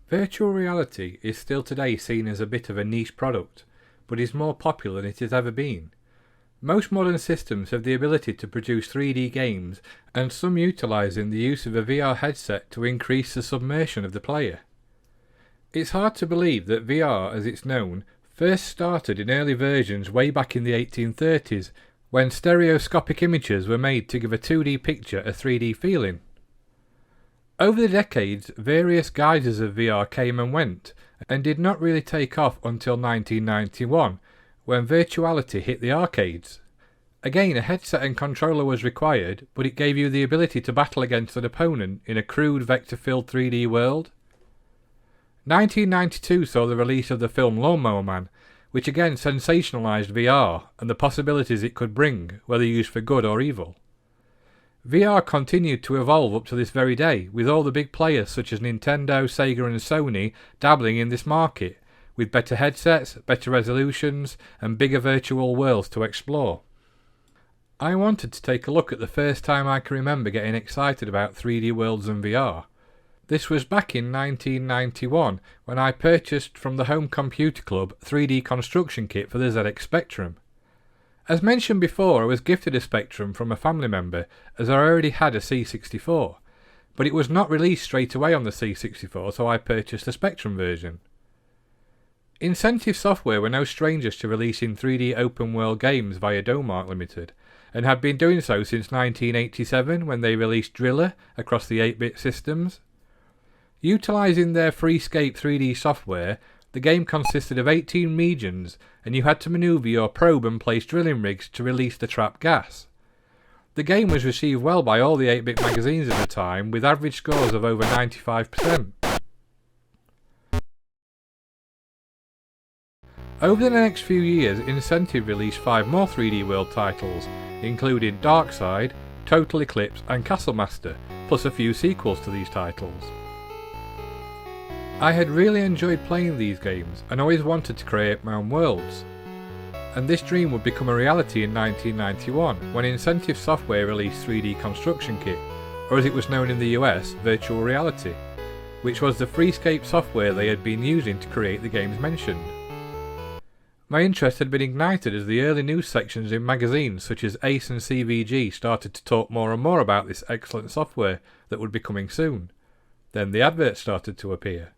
Virtual reality is still today seen as a bit of a niche product, but is more popular than it has ever been. Most modern systems have the ability to produce 3D games, and some utilising the use of a VR headset to increase the submersion of the player. It's hard to believe that VR, as it's known, first started in early versions way back in the 1830s, when stereoscopic images were made to give a 2D picture a 3D feeling. Over the decades, various guises of VR came and went, and did not really take off until 1991, when virtuality hit the arcades. Again, a headset and controller was required, but it gave you the ability to battle against an opponent in a crude vector-filled 3D world. 1992 saw the release of the film Lawnmower Man, which again sensationalised VR and the possibilities it could bring, whether used for good or evil. VR continued to evolve up to this very day, with all the big players such as Nintendo, Sega and Sony dabbling in this market, with better headsets, better resolutions and bigger virtual worlds to explore. I wanted to take a look at the first time I can remember getting excited about 3D worlds and VR. This was back in 1991 when I purchased from the Home Computer Club 3D construction kit for the ZXspectrum. As mentioned before, I was gifted a Spectrum from a family member as I already had a C64, but it was not released straight away on the C64, so I purchased a Spectrum version. Incentive Software were no strangers to releasing 3D open world games via Domark Limited, and had been doing so since 1987 when they released Driller across the 8-bit systems. Utilising their Freescape 3D software, the game consisted of 18 regions, and you had to manoeuvre your probe and place drilling rigs to release the trapped gas. The game was received well by all the 8-bit magazines at the time, with average scores of over 95%. Over the next few years, Incentive released 5 more 3D world titles, including Darkside, Total Eclipse and Castle Master, plus a few sequels to these titles. I had really enjoyed playing these games and always wanted to create my own worlds. And this dream would become a reality in 1991 when Incentive Software released 3D Construction Kit, or as it was known in the US, Virtual Reality, which was the Freescape software they had been using to create the games mentioned. My interest had been ignited as the early news sections in magazines such as Ace and CVG started to talk more and more about this excellent software that would be coming soon. Then the adverts started to appear.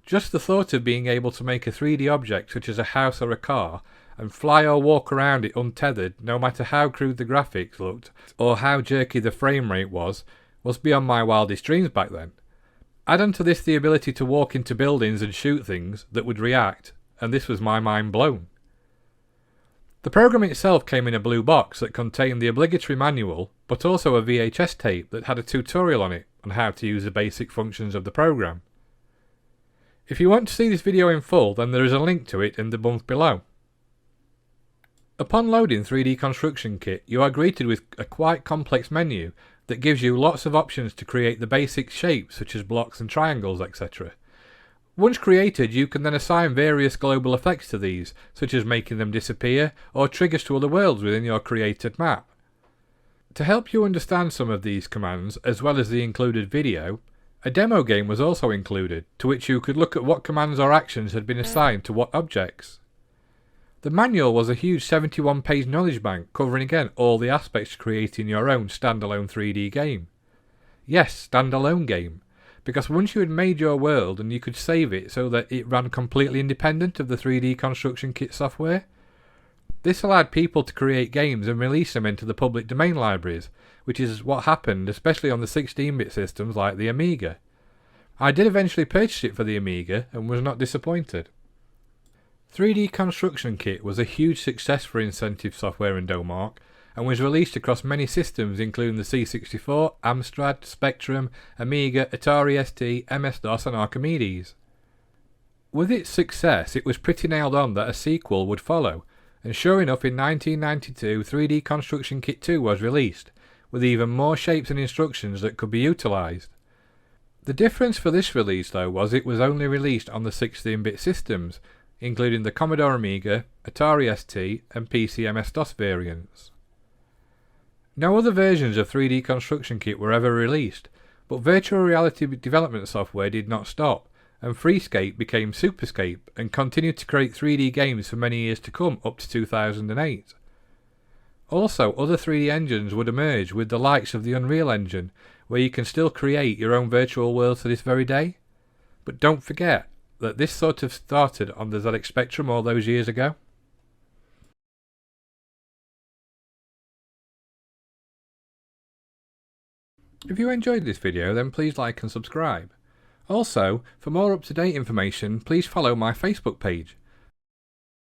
Just the thought of being able to make a 3D object such as a house or a car and fly or walk around it untethered, no matter how crude the graphics looked or how jerky the frame rate was beyond my wildest dreams back then. Add onto this the ability to walk into buildings and shoot things that would react, and this was my mind blown. The program itself came in a blue box that contained the obligatory manual, but also a VHS tape that had a tutorial on it on how to use the basic functions of the program. If you want to see this video in full, then there is a link to it in the bump below. Upon loading 3D Construction Kit, you are greeted with a quite complex menu that gives you lots of options to create the basic shapes such as blocks and triangles, etc. Once created, you can then assign various global effects to these, such as making them disappear or triggers to other worlds within your created map. To help you understand some of these commands, as well as the included video, a demo game was also included, to which you could look at what commands or actions had been assigned to what objects. The manual was a huge 71-page knowledge bank covering again all the aspects of creating your own standalone 3D game. Yes, standalone game, because once you had made your world and you could save it so that it ran completely independent of the 3D Construction Kit software, this allowed people to create games and release them into the public domain libraries, which is what happened especially on the 16-bit systems like the Amiga. I did eventually purchase it for the Amiga and was not disappointed. 3D Construction Kit was a huge success for Incentive Software and Domark, and was released across many systems including the C64, Amstrad, Spectrum, Amiga, Atari ST, MS-DOS and Archimedes. With its success, it was pretty nailed on that a sequel would follow, and sure enough in 1992 3D Construction Kit 2 was released, with even more shapes and instructions that could be utilised. The difference for this release though was it was only released on the 16-bit systems, including the Commodore Amiga, Atari ST and PC MS-DOS variants. No other versions of 3D Construction Kit were ever released, but virtual reality development software did not stop, and Freescape became Superscape and continued to create 3D games for many years to come, up to 2008. Also, other 3D engines would emerge with the likes of the Unreal Engine, where you can still create your own virtual world to this very day. But don't forget that this sort of started on the ZXspectrum all those years ago. If you enjoyed this video, then please like and subscribe. Also, for more up-to-date information, please follow my Facebook page.